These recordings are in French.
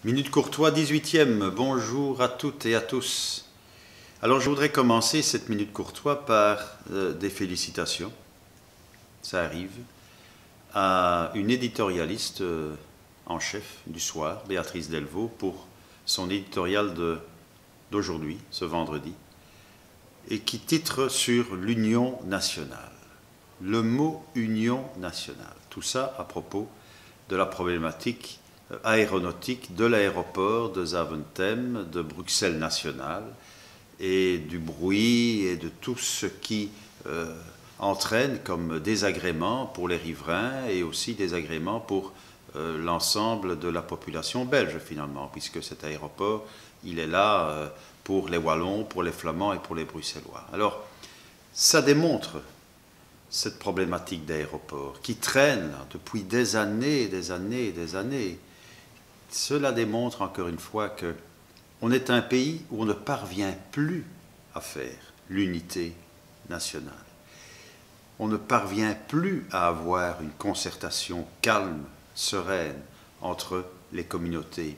Minute Courtois, 18e. Bonjour à toutes et à tous. Alors je voudrais commencer cette Minute Courtois par des félicitations. Ça arrive à une éditorialiste en chef du soir, Béatrice Delvaux, pour son éditorial d'aujourd'hui, ce vendredi, et qui titre sur l'Union nationale. Le mot Union nationale. Tout ça à propos de la problématique aéronautique de l'aéroport de Zaventem, de Bruxelles nationale, et du bruit et de tout ce qui entraîne comme désagrément pour les riverains et aussi désagrément pour l'ensemble de la population belge finalement, puisque cet aéroport, il est là pour les Wallons, pour les Flamands et pour les Bruxellois. Alors, ça démontre cette problématique d'aéroport qui traîne depuis des années et des années et des années. Cela démontre encore une fois qu'on est un pays où on ne parvient plus à faire l'unité nationale. On ne parvient plus à avoir une concertation calme, sereine entre les communautés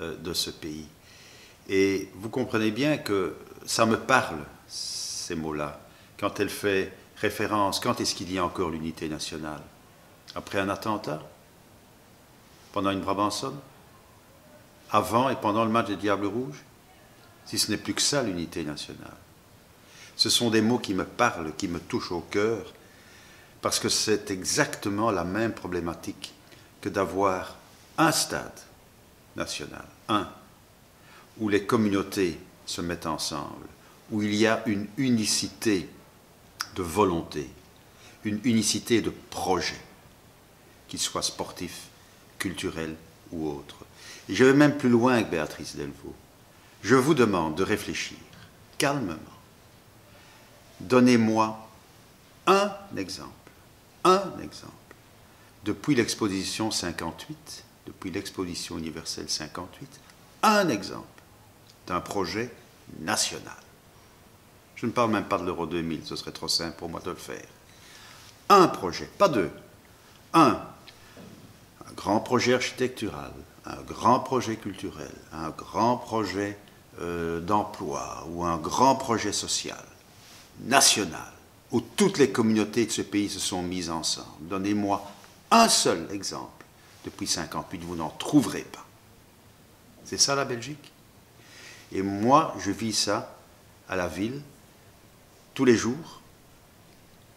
de ce pays. Et vous comprenez bien que ça me parle, ces mots-là, quand elle fait référence, quand est-ce qu'il y a encore l'unité nationale? Après un attentat? Pendant une Brabançonne? Avant et pendant le match des Diables Rouges? Si ce n'est plus que ça, l'unité nationale. Ce sont des mots qui me parlent, qui me touchent au cœur, parce que c'est exactement la même problématique que d'avoir un stade national, où les communautés se mettent ensemble, où il y a une unicité de volonté, une unicité de projet, qu'il soit sportif, culturel ou autre. Et je vais même plus loin que Béatrice Delvaux. Je vous demande de réfléchir calmement. Donnez-moi un exemple, depuis l'exposition 58, depuis l'exposition universelle 58, un exemple d'un projet national. Je ne parle même pas de l'Euro 2000, ce serait trop simple pour moi de le faire. Un projet, pas deux. Un grand projet architectural, un grand projet culturel, un grand projet d'emploi ou un grand projet social, national, où toutes les communautés de ce pays se sont mises ensemble. Donnez-moi un seul exemple. Depuis 1958, vous n'en trouverez pas. C'est ça la Belgique. Et moi, je vis ça à la ville, tous les jours.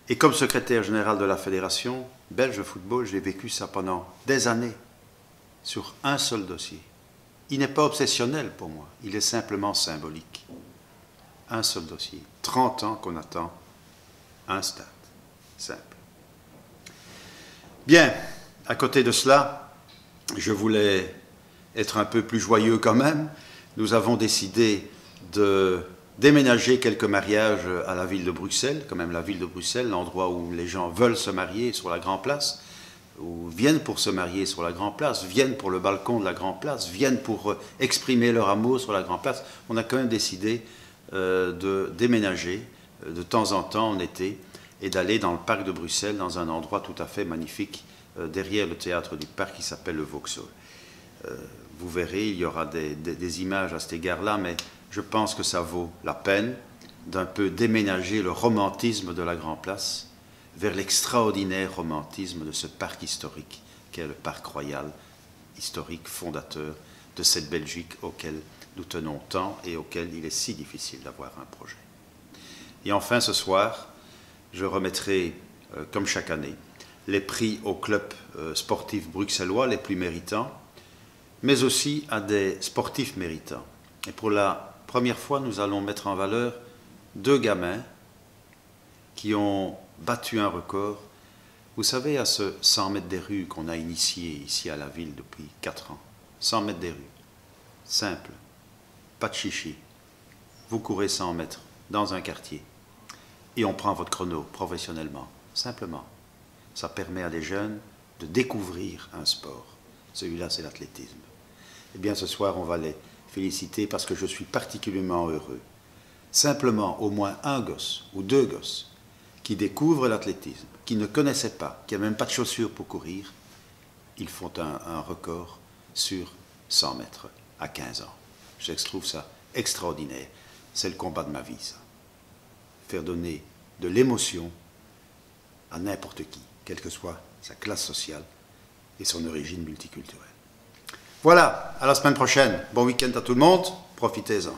Et comme secrétaire général de la Fédération belge de football, j'ai vécu ça pendant des années, sur un seul dossier. Il n'est pas obsessionnel pour moi, il est simplement symbolique. Un seul dossier. 30 ans qu'on attend un stade. Simple. Bien, à côté de cela, je voulais être un peu plus joyeux quand même. Nous avons décidé de déménager quelques mariages à la ville de Bruxelles, quand même la ville de Bruxelles, l'endroit où les gens veulent se marier sur la Grande Place, ou viennent pour se marier sur la Grande Place, viennent pour le balcon de la Grande Place, viennent pour exprimer leur amour sur la Grande Place. On a quand même décidé de déménager de temps en temps en été et d'aller dans le parc de Bruxelles, dans un endroit tout à fait magnifique, derrière le théâtre du parc qui s'appelle le Vauxhall. Vous verrez, il y aura des images à cet égard-là, mais je pense que ça vaut la peine d'un peu déménager le romantisme de la Grande Place vers l'extraordinaire romantisme de ce parc historique qu'est le parc royal, historique fondateur de cette Belgique auquel nous tenons tant et auquel il est si difficile d'avoir un projet. Et enfin, ce soir, je remettrai, comme chaque année, les prix aux clubs sportifs bruxellois les plus méritants, mais aussi à des sportifs méritants. Et pour la première fois, nous allons mettre en valeur deux gamins qui ont battu un record. Vous savez, à ce 100 mètres des rues qu'on a initié ici à la ville depuis 4 ans. 100 mètres des rues. Simple. Pas de chichi. Vous courez 100 mètres dans un quartier et on prend votre chrono professionnellement. Simplement. Ça permet à des jeunes de découvrir un sport. Celui-là, c'est l'athlétisme. Eh bien, ce soir, on va les féliciter parce que je suis particulièrement heureux. Simplement, au moins un gosse ou deux gosses qui découvrent l'athlétisme, qui ne connaissaient pas, qui n'avaient même pas de chaussures pour courir, ils font un record sur 100 mètres à 15 ans. Je trouve ça extraordinaire. C'est le combat de ma vie, ça. Faire donner de l'émotion à n'importe qui, quelle que soit sa classe sociale et son origine multiculturelle. Voilà, à la semaine prochaine. Bon week-end à tout le monde, profitez-en.